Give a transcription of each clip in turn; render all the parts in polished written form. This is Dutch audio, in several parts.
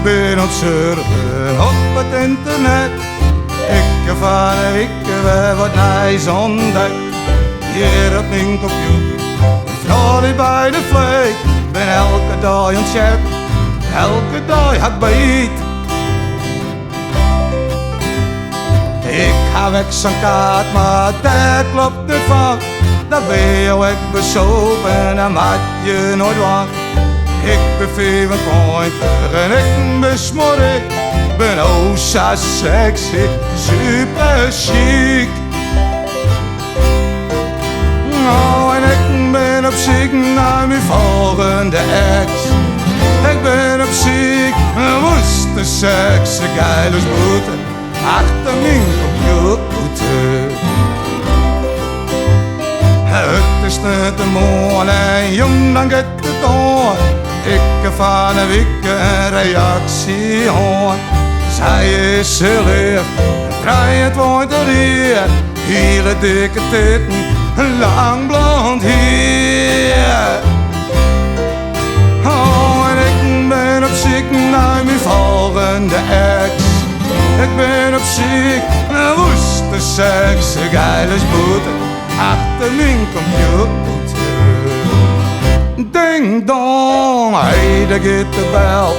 ben op surfen op het internet. Ik van een week weer wat nieuws ontdekt. Hier op mijn computer, vrouw die bij de vleet. Ben elke dag ontzettend, elke dag had beet. Ik ga weg zo'n kaart, maar dat klopt niet van. Dat ben je ik besopen en maak je nooit wat. Ik ben 25 en ik ben smorig. Ben oh zo sexy, super chic. Oh, en ik ben op zoek naar mijn volgende ex. Ik ben op zoek naar woeste seks, geile boete achter mijn computer. Het is net een morgen en jong, dan gaat het door. Ik heb van een week een reactie hoor. Zij is heel lief, draait wordt er hier. Hele dikke titten, lang blond haar. Oh, en ik ben op zoek naar mijn volgende ex. Ik ben op zoek naar woeste seks, geile boete achter mijn computer. Ding dong, hey, daar gaat de bel.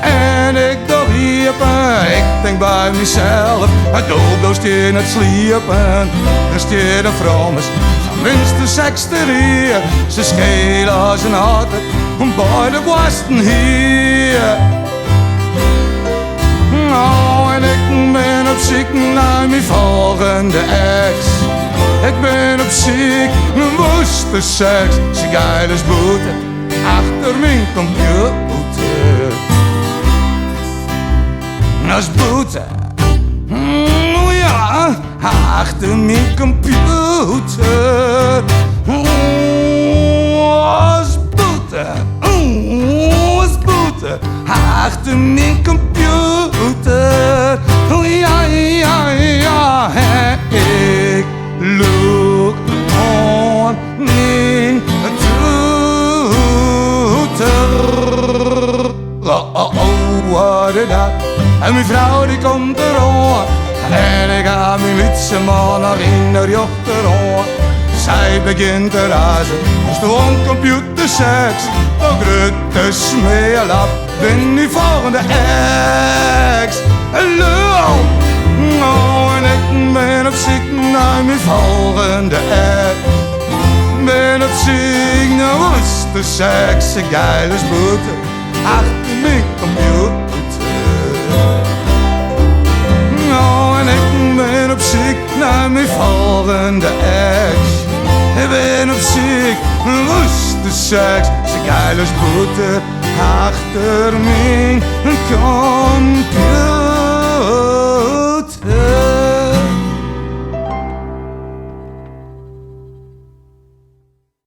En ik doe wiepen, ik denk bij mezelf. Het doel in het sliepen. Er staat een vrouw is van minstens 60 hier. Ze schelen als een harten bij de wasten hier. Oh, en ik ben op zoek naar mijn volgende ex. Ik ben op zoek naar woeste seks, ze geile boete achter mijn computer. Als boete, ja, achter mijn computer. Als boete, als boete achter mijn computer. Ja, ja, ja, ik look on me toeter. Oh, wat is dat? En mijn vrouw die komt eraan. En ik ga mijn lietse man naar in de rechterhoor. Zij begint te razen, gewoon computerseks. De grote smeerlap, ben die volgende ex. Hallo! Oh, en ik ben op zoek naar mijn volgende ex. Ben op zoek naar woeste seks, een geile boete achter mijn computer. Oh, en ik ben op zoek naar mijn volgende ex. Ik ben op zoek naar woeste seks, een geile boete achter mijn computer.